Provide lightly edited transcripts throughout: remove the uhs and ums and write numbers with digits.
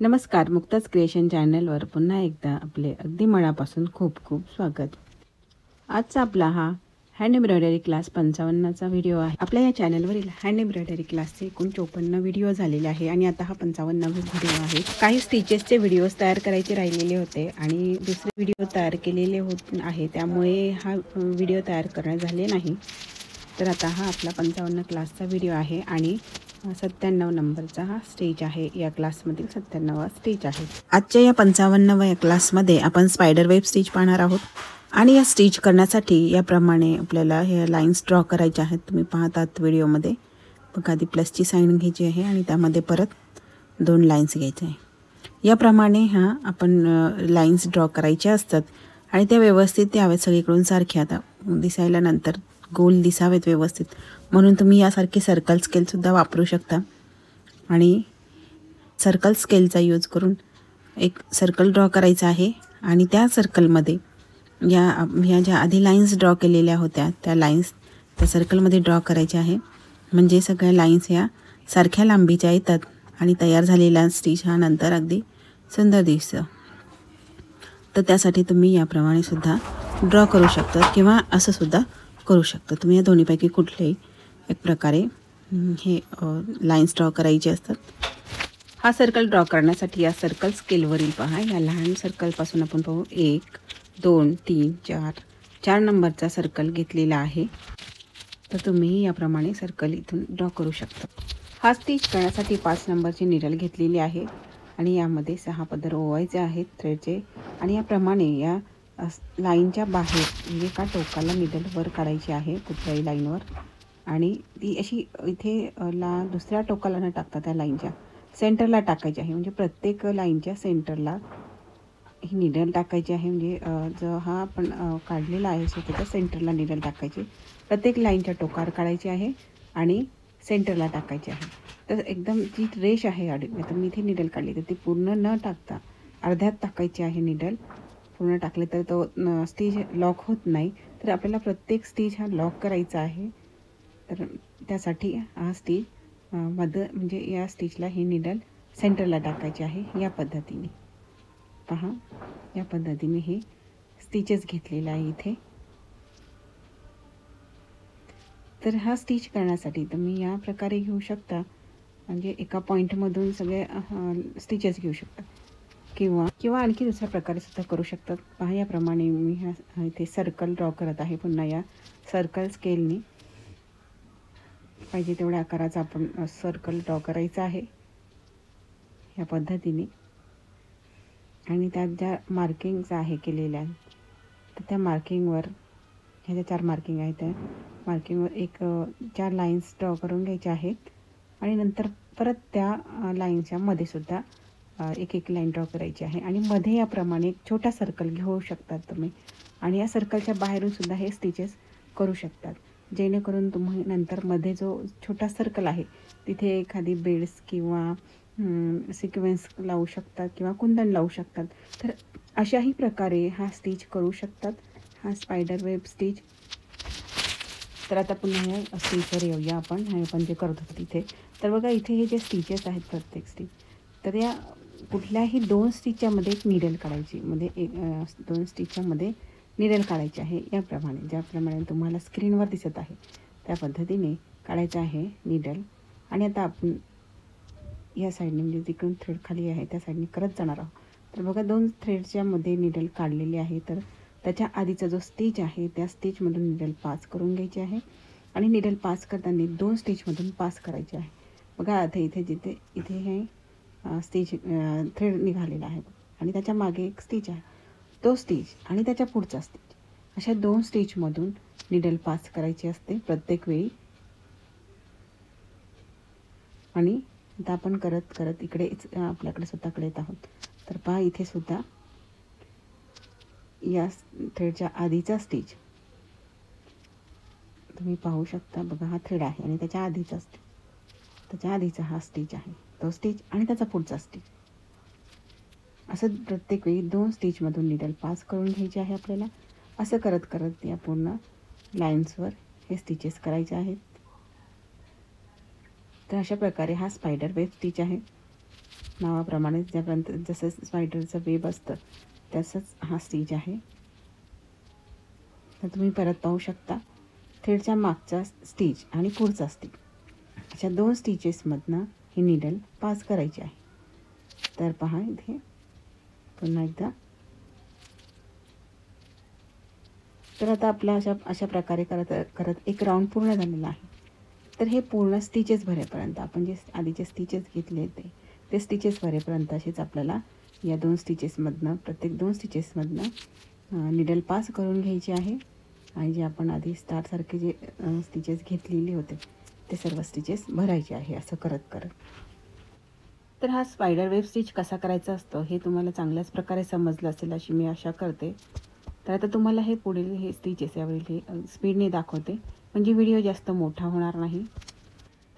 नमस्कार, मुक्ताज क्रिएशन चॅनलवर पुन्हा एकदा आपले अगदी मनापासून खूप खूप स्वागत. आजचा आपला हा हँड एम्ब्रॉयडरी क्लास 55चा व्हिडिओ आहे. आपल्या या चॅनलवरील हँड एम्ब्रॉयडरी क्लासचे एकूण 54 व्हिडिओ झालेले आहे आणि आता हा 55वा व्हिडिओ आहे. काही स्टिचेसचे व्हिडिओज तयार करायचे राहिलेले होते आणि दुसरे व्हिडिओ तयार केलेले होत आहे, त्यामुळे हा व्हिडिओ तयार करणे झाले नाही. तर आता हा आपला 55 क्लासचा व्हिडिओ आहे आणि 97 नंबरचा हा स्टेज आहे. या क्लासमधील 97वा स्टेज आहे. आजच्या या 55व्या क्लासमध्ये आपण स्पायडर वेब स्टिच पाहणार आहोत आणि या स्टिच करण्यासाठी याप्रमाणे आपल्याला हे लाईन्स ड्रॉ करायचे आहेत. तुम्ही पाहतात व्हिडिओमध्ये बघा, आधी प्लसची साईन घ्यायची आहे आणि त्यामध्ये परत 2 लाईन्स घ्यायचे आहे. याप्रमाणे आपण लाईन्स ड्रॉ करायचे असतात आणि त्या व्यवस्थित यावेत, सगळीकडून सारख्या आता दिसायला नंतर गोल दिसावेत व्यवस्थित, म्हणून तुम्ही यासारखे सर्कल स्केलसुद्धा वापरू शकता. आणि सर्कल स्केलचा यूज करून एक सर्कल ड्रॉ करायचा आहे आणि त्या सर्कलमध्ये ह्या ज्या आधी लाईन्स ड्रॉ केलेल्या होत्या त्या लाईन्स त्या सर्कलमध्ये ड्रॉ करायच्या आहे, म्हणजे सगळ्या लाईन्स ह्या सारख्या लांबीच्या येतात आणि तयार झालेला स्टिच हा नंतर अगदी सुंदर दिसतं. तर त्यासाठी तुम्ही याप्रमाणे सुद्धा ड्रॉ करू शकता किंवा असं सुद्धा करू शकता. तुम्ही या दोन्हीपैकी कुठल्याही एक प्रकारे हे लाईन्स ड्रॉ करायचे असतात. हा सर्कल ड्रॉ करण्यासाठी या सर्कल स्केलवरील पहा, या लहान सर्कलपासून आपण पाहू 1 2 3 4 नंबरचा सर्कल घेतलेला आहे. तर तुम्ही याप्रमाणे सर्कल इथून ड्रॉ करू शकता. हा स्टिच करण्यासाठी 5 नंबरची निडल घेतलेली आहे आणि यामध्ये 6 पदर ओवायचे आहेत थ्रेडचे आणि याप्रमाणे या लाईनच्या बाहेर म्हणजे एका टोकाला निडल वर काढायची आहे कुठल्याही लाईनवर आणि ती अशी इथे दुसऱ्या टोकाला न टाकता त्या लाईनच्या सेंटरला टाकायची आहे. म्हणजे प्रत्येक लाईनच्या सेंटरला ही निडल टाकायची आहे. म्हणजे जो हा आपण काढलेला आहे सो त्याच्या सेंटरला निडल टाकायची. प्रत्येक लाईनच्या टोकावर काढायची आहे आणि सेंटरला टाकायची आहे. तर एकदम जी रेष आहे आता मी इथे निडल काढली तर ती पूर्ण न टाकता अर्ध्यात टाकायची आहे निडल. पूर्ण टाकले तर तो स्टिच लॉक होत नाही. तर आपल्याला प्रत्येक स्टिच हा लॉक करायचा आहे. तर त्यासाठी हा स्टिच म्हणजे या स्टिचला ही निडल सेंटरला टाकायची आहे. या पद्धतीने पहा, या पद्धतीने हे स्टिचेस घेतलेला आहे इथे. तर हा स्टिच करण्यासाठी तुम्ही या प्रकारे घेऊ शकता, म्हणजे एका पॉईंटमधून सगळे स्टिचेस घेऊ शकता किंवा आणखी दुसऱ्या प्रकारे सुद्धा करू शकतात. पहा, याप्रमाणे मी इथे सर्कल ड्रॉ करत आहे. पुन्हा या सर्कल स्केलने पाहिजे तेवढ्या आकाराचा आपण सर्कल ड्रॉ करायचा आहे या पद्धतीने. आणि त्यात ज्या मार्किंग्स आहे केलेल्या तर त्या मार्किंगवर ह्या ज्या 4 मार्किंग आहेत त्या मार्किंगवर 4 लाईन्स ड्रॉ करून घ्यायच्या आहेत आणि नंतर परत त्या लाईनच्या मध्ये सुद्धा एक लाईन ड्रॉ करायची आहे आणि मध्ये याप्रमाणे एक छोटा सर्कल घेऊ शकतात तुम्ही आणि या सर्कलच्या बाहेरून सुद्धा हे स्टिचेस करू शकतात, जेणेकरून तुम्ही नंतर मध्ये जो छोटा सर्कल आहे तिथे एखादी बेड्स किंवा सिक्वेन्स लावू शकतात किंवा कुंदन लावू शकतात. तर अशाही प्रकारे हा स्टिच करू शकतात, हा स्पायडर वेब स्टिच. तर आता पुन्हा या स्टिचवर येऊया आपण जे करत होतो तिथे. तर बघा, इथे हे जे स्टिचेस आहेत प्रत्येक स्टिच, तर या कुठल्याही 2 स्टिचच्यामध्ये एक निडल काढायची, मध्ये 2 स्टिचच्यामध्ये निडल काढायची आहे. याप्रमाणे ज्याप्रमाणे तुम्हाला स्क्रीनवर दिसत आहे त्या पद्धतीने काढायचं आहे निडल. आणि आता आपण या साईडने म्हणजे जिकडून थ्रेड खाली आहे त्या साईडने करत जाणार आहोत. तर बघा, 2 थ्रेडच्या मध्ये निडल काढलेली आहे. तर त्याच्या आधीचा जो स्टिच आहे त्या स्टिचमधून निडल पास करून घ्यायची आहे आणि निडल पास करताना 2 स्टिचमधून पास करायचे आहे. बघा, आता इथे हे स्टिच थ्रेड निघालेला आहे आणि त्याच्या मागे एक स्टिच आहे, तो स्टिच आणि त्याच्या पुढचा स्टिच, अशा 2 स्टिचमधून निडल पास करायची असते प्रत्येक वेळी. आणि आता आपण करत इकडेच आपल्याकडे स्वतःकडे येत आहोत. तर पहा, इथे सुद्धा या थ्रेडच्या आधीचा स्टिच तुम्ही पाहू शकता. बघा, हा थ्रेड आहे आणि त्याच्या आधीचा हा स्टिच आहे, तो स्टिच आणि त्याचा पुढचा स्टिच. असं प्रत्येक वेळी 2 स्टिचमधून निडल पास करून घ्यायची आहे आपल्याला. असं करत या पूर्ण लाईन्सवर हे स्टिचेस करायचे आहेत. तर अशा प्रकारे हा स्पायडर वेब स्टिच आहे. नावाप्रमाणे ज्यापर्यंत जसं स्पायडरचं वेब असतं तसंच हा स्टिच आहे. तर तुम्ही परत पाहू शकता थ्रेडच्या मागचा स्टिच आणि पुढचा स्टिच अशा 2 स्टिचेसमधनं ही निडल पास करायची आहे. तर पहा इथे पुन्हा एकदा. तर आता आपला अशा प्रकारे करत एक राऊंड पूर्ण झालेला आहे. तर हे पूर्ण स्टिचेस भरेपर्यंत आपण जे आधीचे स्टिचेस घेतले ते स्टिचेस भरेपर्यंत असेच आपल्याला या 2 स्टिचेसमधनं प्रत्येक 2 स्टिचेसमधनं निडल पास करून घ्यायची आहे. आणि जे आपण आधी स्टारसारखे जे स्टिचेस घेतलेले होते ते सर्व स्टिचेस भरायचे आहे असं करत. तर हा स्पायडर वेब स्टिच कसा करायचा असतो हे तुम्हाला चांगल्याच प्रकारे समजलं असेल अशी मी आशा करते. तर आता तुम्हाला हे पुढील हे स्टिचेस यावरील हे स्पीडने दाखवते म्हणजे व्हिडिओ जास्त मोठा होणार नाही.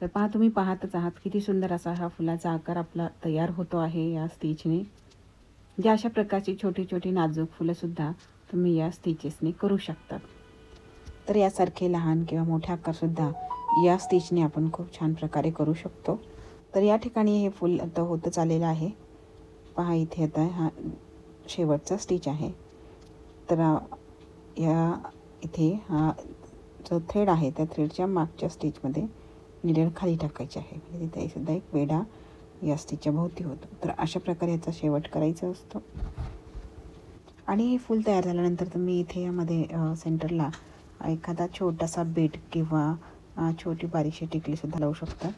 तर पहा तुम्ही पाहतच आहात किती सुंदर असा हा फुलाचा आकार आपला तयार होतो आहे या स्टिचने. म्हणजे अशा प्रकारची छोटी छोटी नाजूक फुलंसुद्धा तुम्ही या स्टिचेसने करू शकतात. तर यासारखे लहान किंवा मोठे आकारसुद्धा या स्टिचने आपण खूप छान प्रकारे करू शकतो. तर या ठिकाणी हे फूल आता होतच आलेलं आहे. पहा इथे आता हा शेवटचा स्टिच आहे. तर या इथे हा जो थ्रेड आहे त्या थ्रेडच्या मागच्या स्टिचमध्ये निडल खाली टाकायची आहे. म्हणजे तिथे सुद्धा एक वेढा या स्टिचच्या भोवती होतो. तर अशा प्रकारे याचा शेवट करायचा असतो. आणि हे फूल तयार झाल्यानंतर तुम्ही इथे यामध्ये सेंटरला एखादा छोटासा बीट किंवा छोटी बारीकशी टिकलीसुद्धा लावू शकता.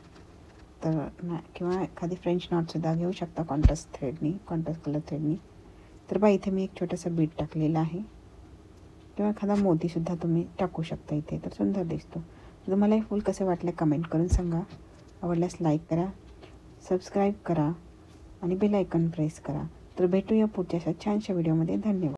तर किंवा एखादी फ्रेंच नॉटसुद्धा घेऊ शकता कॉन्ट्रास्ट कलर थ्रेडनी. तर बा इथे मी एक छोटासा बीट टाकलेला आहे किंवा एखादा मोतीसुद्धा तुम्ही टाकू शकता इथे. तर सुंदर दिसतो. तुम्हाला हे फूल कसे वाटले कमेंट करून सांगा. आवडल्यास लाईक करा, सबस्क्राईब करा आणि बेल आयकॉन प्रेस करा. तर भेटूया पुढच्या अशा छानशा व्हिडिओमध्ये. धन्यवाद.